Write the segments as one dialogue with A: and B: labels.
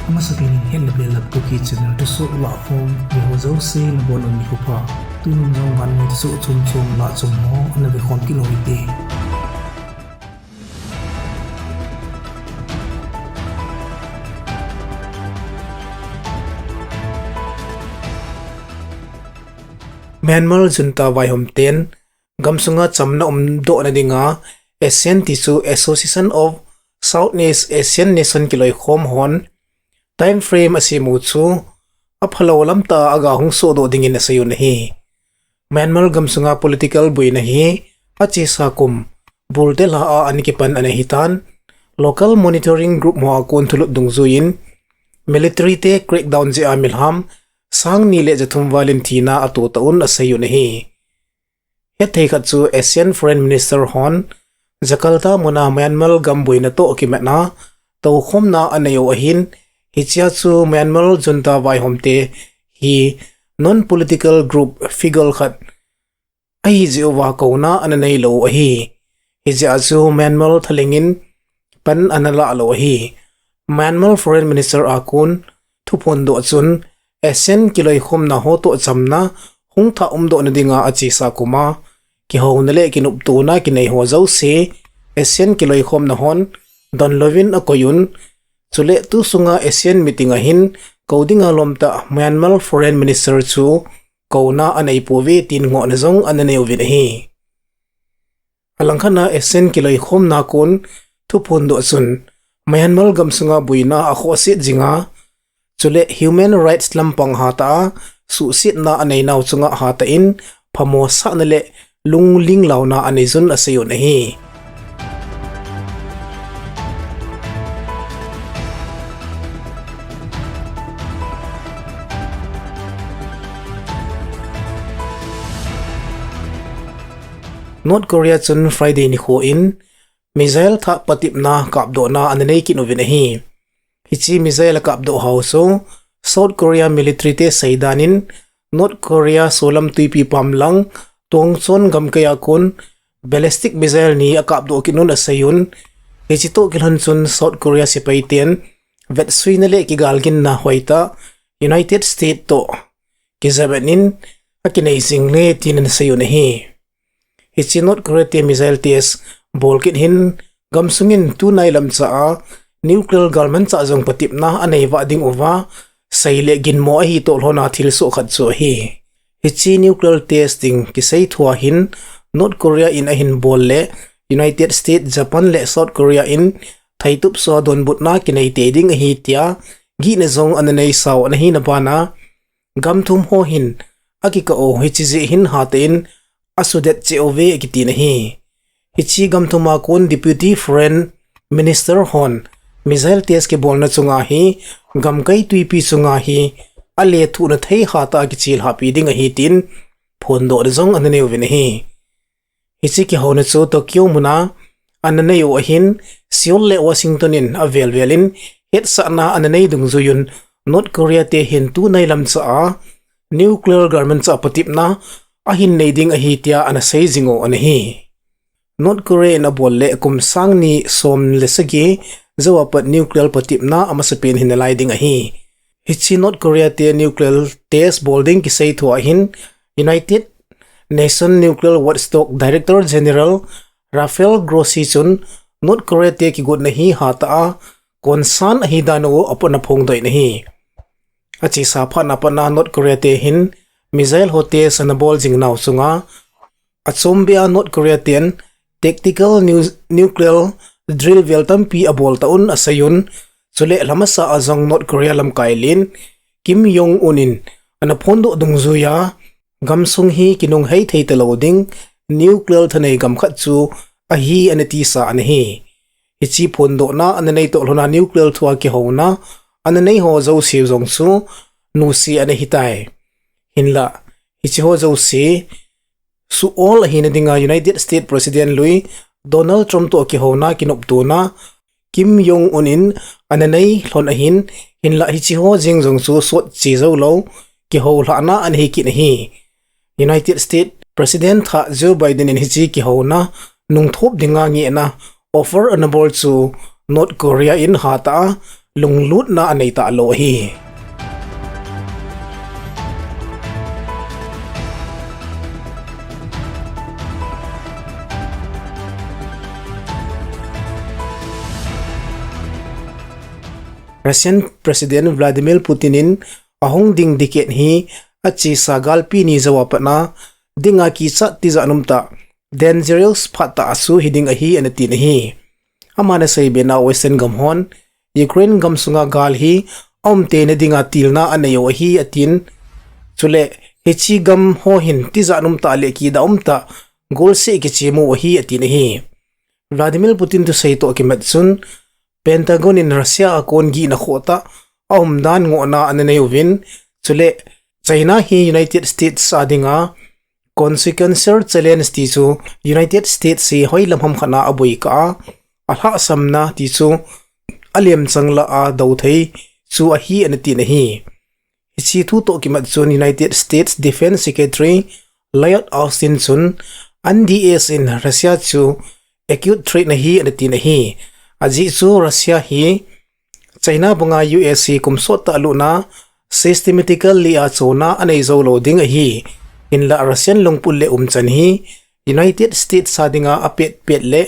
A: ama sa pining Hetna Belap Kuki channel Thusoh LAHKHOM ni ho zo se na bon on ni ko pa tu ning jong Vannoi Thusoh chum la chum ho ana be khom ki lo ite Myanmar junta vai hom ten gamsunga chamna do na dinga Asian Tissue Association of Southeast Asian Nation kiloi khom hon time frame asimu chu aphalo lamta aga hungso do dingin asayun hi Myanmar gamsunga political buina hi achi sakum buldel ha anikipan anahitan local monitoring group mo akon thulut dungzuin military te crackdown je amilham sang ni le jathum valentina atu taun asayun hi hethei khat chu Asian Foreign Minister hon Jakarta muna Myanmar gambuina to kimena to khomna anayo ahin hichia chu Myanmar junta vai homte hi non political group figure khat ai jewa kauna ananei lo hi hichia chu Myanmar thalengin pan anala lo hi Myanmar Foreign Minister akun thupon do chun Asian kiloi khomna ho to chamna hungtha umdo na dinga achi sa kuma ki ho nale kinup tu na kinai ho zo se Asian kiloi khomna hon don lovin akoyun chule tu sunga Asian meeting ahin codinga lomta Myanmar Foreign Minister chu kauna anei powe tin ngo na zong ananeu vin hi alangkhana Asian kiloi khomna kun thupon do chun Myanmar gamsunga buina akho sit jinga chule human rights lampang hata su sit na anei naw chunga hata in phamo sa nale lungling launa anezun asayon hi North Korea chun Friday ni kho in missile tha patip na kapdo na ananei kinovin hi hichi missile kapdo hauso South Korea military te saidanin North Korea solam tuipi pamlang tongchon gamkaya kun ballistic missile ni akapdo kinun asayun hichito kilhon chun South Korea sipaiten vet suinale kigalgin na hoita United States to kizabanin akinai single tinan sayun hi hichi North Korea te missile test bolkit hin gamsungin tunai lamcha nuclear garment cha jong patip na anei wa ding ova saile gin mo hi to lona thil so khat so hi hichi nuclear testing kisai thua hin North Korea in ahin bolle United States Japan le South Korea in thaitup so don butna kinai te ding hi tia gi na zong ananei saw na hi na bana gamthum ho hin akika o hichi je hin hatin asudet che ove kitina hi hichi gamthuma kun deputy foreign minister hon missile test ke bolna chunga hi gamkai tuipi chunga hi ale thu na thei hata ki chil hapi ding hi tin phon do zong anane wen hi hichi ki hona chu Tokyo muna anane yo hin Seoul le Washington in avel velin het sa na anane dung zuyun North Korea te hin tu nai lam cha nuclear garment cha patip na ahin nei ding hi tia ana sei jingo an hi North Korea na bolle kum sang ni som lesagi zawapat nuclear patip na amasapin hinalai ding hi hichi North Korea te nuclear test bolding ki sei thua hin United Nation Nuclear Watchdog Director General Rafael Grossi chun North Korea te ki gut na hi hata konsan hi dano apona phong doi na hi achi sa pha na pana North Korea te hin missile hote sanabol jingnaw chunga achombia North Korea ten tactical nuclear drill veltam pi abol taun asayun chule lamasa azong North Korea lam kailin Kim Jong Unin ana phondo dungzuya gamsung hi kinung hei thei teloding nuclear thanei gam khat chu a hi anati sa an hi hichi phondo na ananei to lona nuclear thua ki hona ananei ho zo siu jong chu nu si an hi tai hinla hichi ho zo si su all hinadinga United States President Donald Trump to ki hona kinop tu na Kim Jong Unin ananei hlon ahin hinla hichi ho jing jong chu sot chi zo lo ki ho la na an hi ki hi United States President Joe Biden in hichi ki hona nung thop dinga nge na offer anabol chu North Korea in hata lunglut na anei ta lo hi Russian President Vladimir Putinin ahong ding diket hi achi sagal pi ni zawapana dinga ki cha ti zanumta dangerous phata asu hiding ahi anati nahi amana sei bena western gamhon Ukraine gamsunga gal hi omte ne dinga tilna anayo hi atin chule hechi gam ho hin ti zanumta le ki da umta gol se ki chemu hi atin hi Vladimir Putin to say to kimatsun Pentagon in Russia akon gi na khota dan ngo na ananayovin chule China hi United States adinga consequencer challenge ti chu United States si hoi lamham khana abui ka alha samna ti chu alem changla a do thei chu a hi anati na hi chi thu to ki mat chun United States Defense Secretary Lloyd Austin chun NDS in Russia chu acute threat na hi anati na hi aji chu Russia hi China bunga USC kumsot ta aluna systematically a chona anei zo loading hi in la Russian longpul le chan hi United States sadinga apet pet le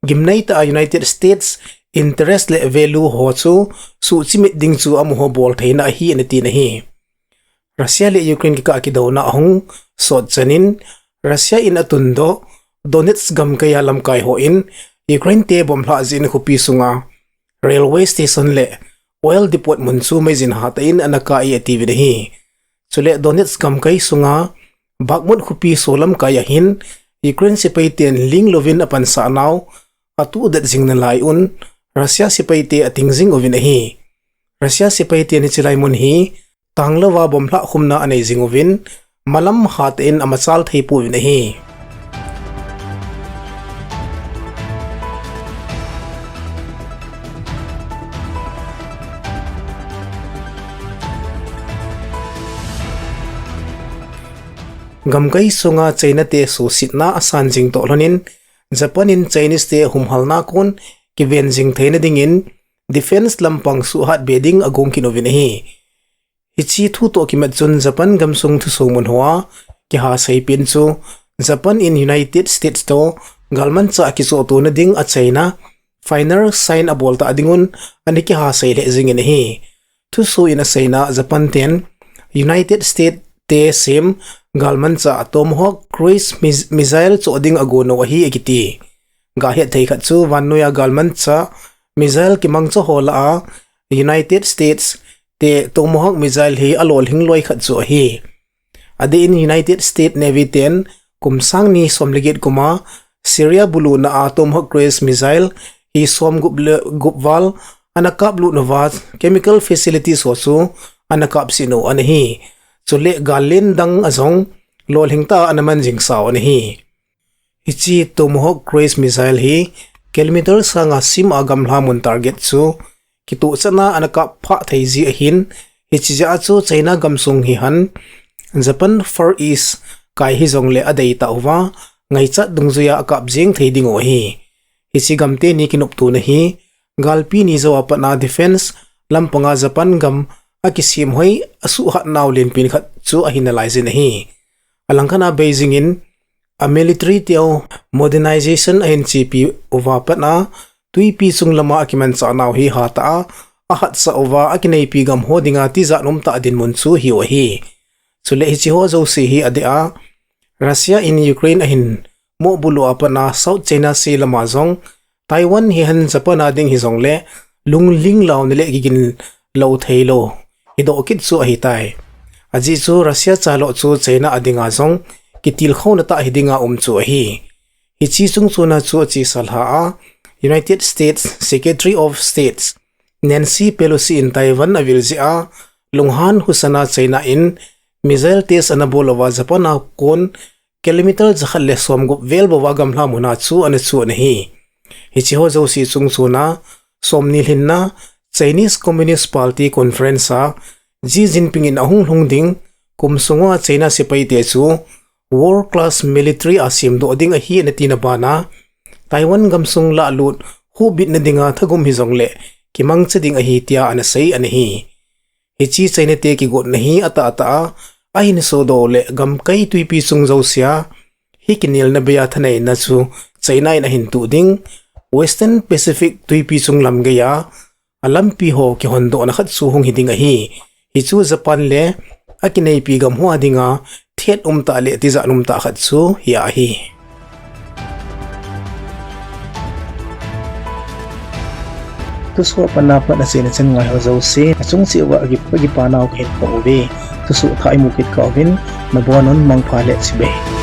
A: gimnai ta United States interest le value ho chu su chimit ding chu amho bol theina hi anati na hi Russia le Ukraine ki ka ki dona hong sot chanin Russia in atundo Donetsk gam kaya lam kai ho in Ukraine te bom hla zin khupi sunga railway station le oil depot munchu mai zin hatain anaka i tv de hi chule Donetsk gam kai sunga bakmut khupi solam kaya hin Ukraine sipaiten ling lovin apan sa naw atu dat jingna lai un Russia sipaite atingzing ovin hi Russia sipaiten ni chilai mun hi tanglawa bom hla khumna anei jingovin malam hatain amachal theipu vin hi gamkai sunga China te so sitna asan jing to lonin Japan in Chinese te humhalna kon ki ven jing theina dingin defense lampang su hat beding agong kinovin hi hichi thu to ki mat chun Japan gamsung Thusoh mun hoa ki ha sei pin chu Japan in United States to galman cha ki so to na ding a China final sign a bolta adingun ani ki ha sei le jing in hi Thusoh in a China Japan ten United States te same galman cha Tomahawk cruise missile choding agono hi ekiti ga he thei khat chu Vannoi galman cha missile ki mangcha hola United States te Tomahawk missile hi alol hingloi khat chu hi ade in United States Navy ten kumsang ni somlegit kuma Syria bulu na Tomahawk cruise missile hi som gupwal anakap lu nova chemical facilities ho chu anakap sino anhi chule galin dang azong lolhingta anaman jingsaw anhi hichi Tomahawk cruise missile hi kilometer sanga sim agam hlamun target chu kitu chana anaka pha theiji ahin hichi ja chu China gamsung hi han Japan Far East kai hi zongle adei tawwa ngai cha dungzuya akap jing theidingo hi hichi gamte ni kinup tu na hi galpi ni zawa pana defense lampanga Japan gam akisim hoi asu hat naw len pin khat chu ahinalize na hi alangkana Beijing in a military teo modernization NCP over patna tuipi sunglama akiman sa naw hi hata ahat sa over akinai pi gam hodinga ti za nom ta din mun chu hi o hi chule hi chi ho zo si hi adea Russia in Ukraine ahin mo bulu apana South China Sea lama zong Taiwan hi han Japan ading hi zong le lungling law ne le gigin lo theilo hido kit chu ahi tai aji chu Russia chalo chu China adinga zong kitil khona ta hidinga chu hi hichi chung chuna chu chi salha a United States Secretary of States Nancy Pelosi in Taiwan avilzi a lunghan husana China in missile test anabolawa Japan a kon kilometer zakhalle somgup vel bawa gamhla muna chu an chu hi hichi ho zo si chung chuna somni hinna Chinese Communist Party Conference a Xi Jinping in ahung hungding kumsunga China sipai te chu world class military asim do ding a hi na tina bana Taiwan gamsung la lut hu bit na dinga thagum hi zongle kimang chading a hi tia ana sei ana hi hichi chaine te ki got na hi ata ai ni so do le gam kai tuipi chung zo sia hi kinil na bia thanai na chu chainai na hin tu ding Western Pacific tuipi chung lam ge ya alampi ho ki hondo na khat chu hung hiding a hi chu Japan le akinai pi gam huwa dinga thet ta le ti za ta khat chu ya hi Thusoh panapa na sin chen ngai ho zo se achung si wa gi pa naw khet ko ve Thusoh thai mu kit ka vin na bonon mang pha le chi be